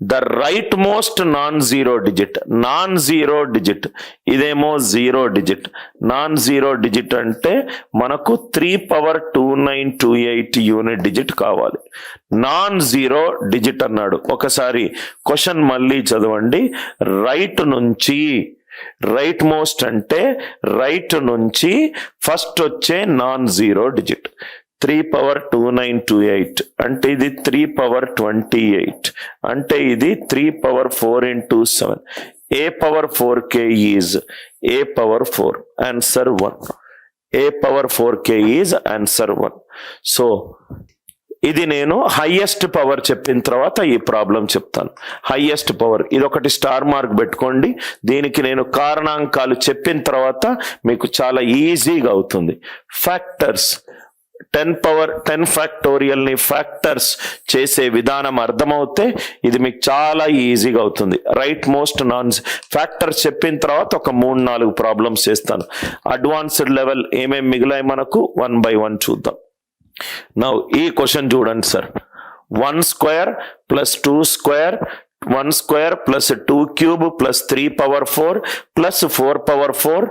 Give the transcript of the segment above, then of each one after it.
The right most non zero digit ఇదేమో zero digit. Non zero digit అంటే మనకు 3^2928 unit digit కావాలి. Non zero digit అన్నాడు. ఒకసారి క్వశ్చన్ మళ్ళీ చదవండి. రైట్ మోస్ట్ అంటే రైట్ నుంచి ఫస్ట్ వచ్చే నాన్ జీరో డిజిట్. 3^2928 అంటే ఇది 3^28 అంటే ఇది 3^4 into 7. A^4k is A^4. Answer 1. A^4k is answer 1. So ఇది నేను హైయెస్ట్ పవర్ చెప్పిన తర్వాత ఈ ప్రాబ్లం చెప్తాను. హైయెస్ట్ పవర్ ఇది ఒకటి స్టార్ మార్క్ పెట్టుకోండి. దీనికి నేను కారణాంకాలు చెప్పిన తర్వాత మీకు చాలా ఈజీగా అవుతుంది. ఫ్యాక్టర్స్ 10 ఫ్యాక్టోరియల్ ని ఫ్యాక్టర్స్ చేసే విధానం అర్థమవుతే ఇది మీకు చాలా ఈజీగా అవుతుంది. రైట్ మోస్ట్ నాన్ ఫ్యాక్టర్స్ చెప్పిన తర్వాత ఒక 3-4 ప్రాబ్లమ్స్ చేస్తాను. అడ్వాన్స్డ్ లెవెల్ ఏమేమి మిగిలాయి మనకు 1 by 1 చూద్దాం. నౌ ఈ క్వశ్చన్ చూడండి sir. 1 square plus 2 square 1 square plus 2 cube plus 3^4 plus 4^4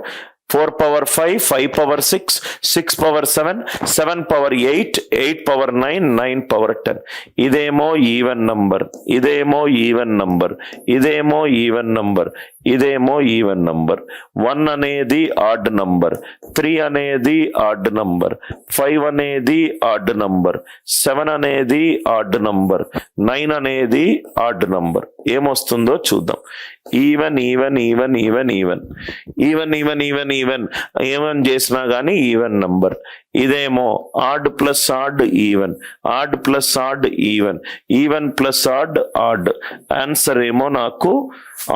4^5 5^6 6^7 7^8 8^9 9^10. ఇదేమో ఈవెన్ నంబర్, ఇదేమో ఈవెన్ నంబర్, ఇదేమో ఈవెన్ నంబర్, ఇదేమో ఈవెన్ నంబర్. 1 అనేది ఆడ్ నంబర్, 3 అనేది ఆడ్ నంబర్, 5 అనేది ఆడ్ నంబర్, 7 అనేది ఆడ్ నంబర్, 9 అనేది ఆడ్ నంబర్. ఏమొస్తుందో చూద్దాం. Even even even even even even even even even even చేసినా కానీ ఈవెన్ నంబర్. ఇదేమో odd plus odd even, odd plus odd even, even plus odd odd. Answer ఏమో నాకు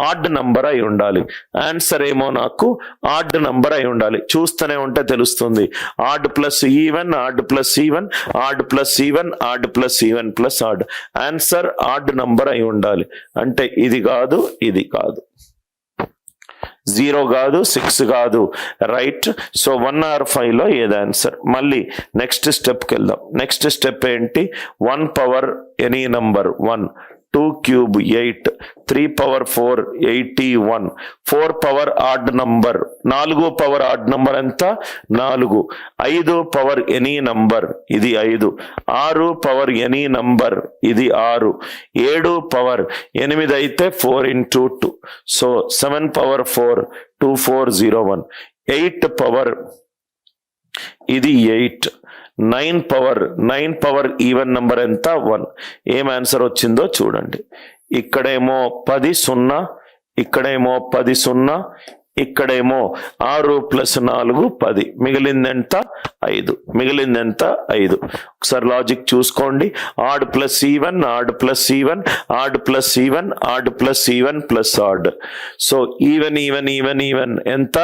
odd number అయి ఉండాలి. ఆన్సర్ ఏమో నాకు ఆడ్ నంబర్ అయి ఉండాలి. చూస్తూనే ఉంటే తెలుస్తుంది. Add plus even, odd plus even, odd plus even, odd plus even plus add. Answer odd number అయి ఉండాలి. అంటే ఇది కాదు, ఇది కాదు, 0 కాదు, 6 కాదు. రైట్. సో 1 or 5 లో ఏది ఆన్సర్. మళ్ళీ నెక్స్ట్ స్టెప్కి వెళ్దాం. నెక్స్ట్ స్టెప్ ఏంటి? 1 power any number 1, 2 cube 8, 3^4 81, 4 power odd number, 4 power odd number ఎంత? 4. 5 పవర్ ఎనీ నంబర్, ఇది 5. 6 పవర్ ఎనీ నంబర్, ఇది 6. 7 పవర్ 8 అయితే 4 into 2. సో 7^4 2401. 8 పవర్ ఇది 8. 9 పవర్ ఈవెన్ నంబర్ ఎంత? 1. ఏం ఆన్సర్ వచ్చిందో చూడండి. ఇక్కడేమో 10 0, ఇక్కడేమో 10 0, ఇక్కడేమో 6 + 4 10. మిగిలిందెంత? 5. మిగిలిందెంత? 5. ఒకసారి లాజిక్ చూసుకోండి. Odd plus even, odd plus even, odd plus even, odd plus even plus odd. So even even even even ఎంత?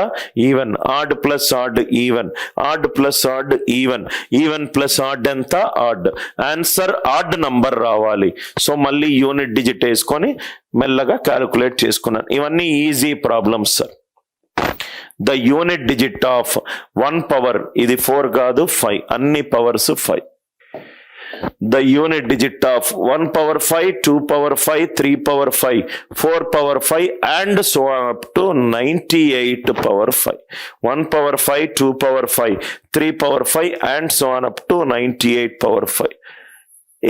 Even. Odd plus odd even, odd plus odd even, even plus odd ఎంత? Odd. Answer odd number రావాలి. So మళ్ళీ unit digit వేసుకొని మెల్లగా calculate చేసుకున్నాను. ఇవన్నీ easy problems sir. The unit digit of 1 power, ఇది 4 కాదు 5, అన్ని powers 5. The unit digit of 1^5 2^5 3^5 4^5 and so on up to 98^5. 1^5 2^5 3^5 and so on up to 98^5.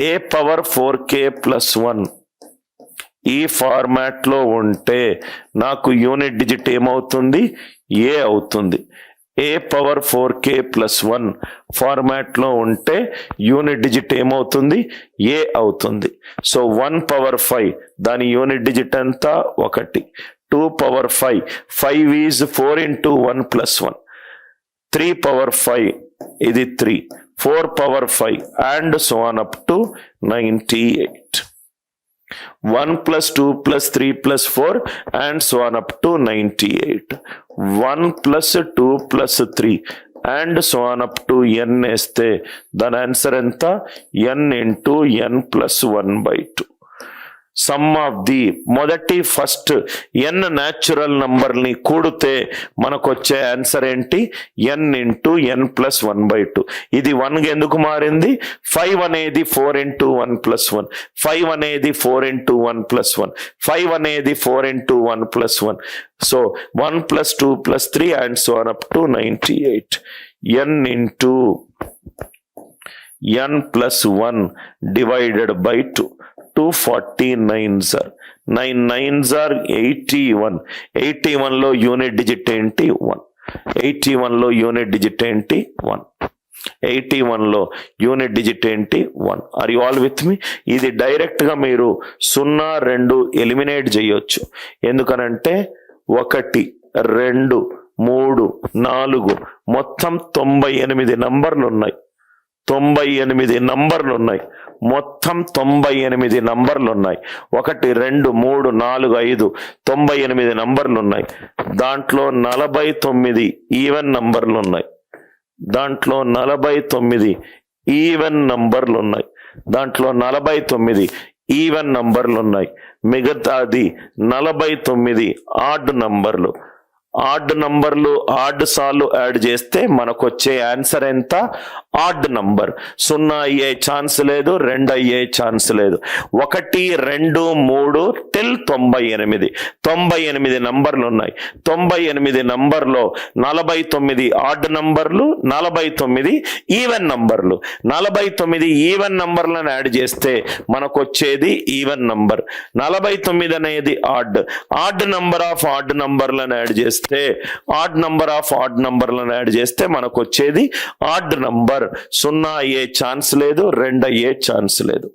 A^4k + 1 ఈ ఫార్మాట్ లో ఉంటే నాకు యూనిట్ డిజిట్ ఏమవుతుంది? ఏ అవుతుంది. A^4k + 1 ఫార్మాట్ లో ఉంటే యూనిట్ డిజిట్ ఏమవుతుంది? ఏ అవుతుంది. సో 1^5 దాని యూనిట్ డిజిట్ ఎంత? 1. 2^5 5 is 4 into 1 + 1. 3^5 ఇది 3. 4^5 and so on up to 98. 1 + 2 + 3 + 4 and so on up to 98. 1 + 2 + 3 and so on up to n వేస్తే దాని ఆన్సర్ ఎంత? n into n + 1/2. Some of the మొదటి ఫస్ట్ n న్యాచురల్ నంబర్ ని కూడితే మనకు వచ్చే ఆన్సర్ ఏంటి? n into n plus 1/2. ఇది 1 ఎందుకు మారింది? 5 అనేది 4 ఇంటూ 1 ప్లస్ 1, 5 అనేది 4 ఇంటూ 1 ప్లస్ 1, 5 అనేది 4 into 1 plus 1. So 1 plus 2 plus 3 and so on up to 98. n into n plus 1 divided by 2. 249s are 9 9s are 81. 81 లో యూనిట్ డిజిట్ ఏంటి? 1. 81 లో యూనిట్ డిజిట్ ఏంటి? 1. 81 లో యూనిట్ డిజిట్ ఏంటి? 1. Are you all with me? ఇది direct గా మీరు 0 2 eliminate చేయొచ్చు. ఎందుకనంటే 1 2 3 4 మొత్తం 98 నంబర్లు ఉన్నాయి. 98 నంబర్లు ఉన్నాయి. మొత్తం 98 నంబర్లు ఉన్నాయి. 1 2 3 4 5 98 నంబర్లు ఉన్నాయి. దాంట్లో 49 ఈవెన్ నంబర్లు ఉన్నాయి. దాంట్లో 49 ఈవెన్ నంబర్లు ఉన్నాయి. దాంట్లో 49 ఈవెన్ నంబర్లు ఉన్నాయి. మిగతాది 49 ఆడ్ నంబర్లు. ఆడ్ నంబర్లు ఆడ్ సార్లు యాడ్ చేస్తే మనకు వచ్చే ఆన్సర్ ఎంత? Odd number. 0 అయ్యే ఛాన్స్ లేదు, 2 అయ్యే ఛాన్స్ లేదు. 1 2 3 టిల్ 98. 98 నంబర్లు ఉన్నాయి. 98 నంబర్లో 49 ఆడ్ నంబర్లు, 49 ఈవెన్ నంబర్లు. 49 ఈవెన్ నంబర్లను యాడ్ చేస్తే మనకు వచ్చేది ఈవెన్ నంబర్. 49 అనేది odd. Odd number of odd నంబర్లను యాడ్ చేస్తే ఆడ్ నంబర్ ఆఫ్ ఆడ్ నంబర్లను యాడ్ చేస్తే మనకు వచ్చేది ఆడ్ నంబర్. 0 అయ్యే ఛాన్స్ లేదు, 2 అయ్యే ఛాన్స్ లేదు.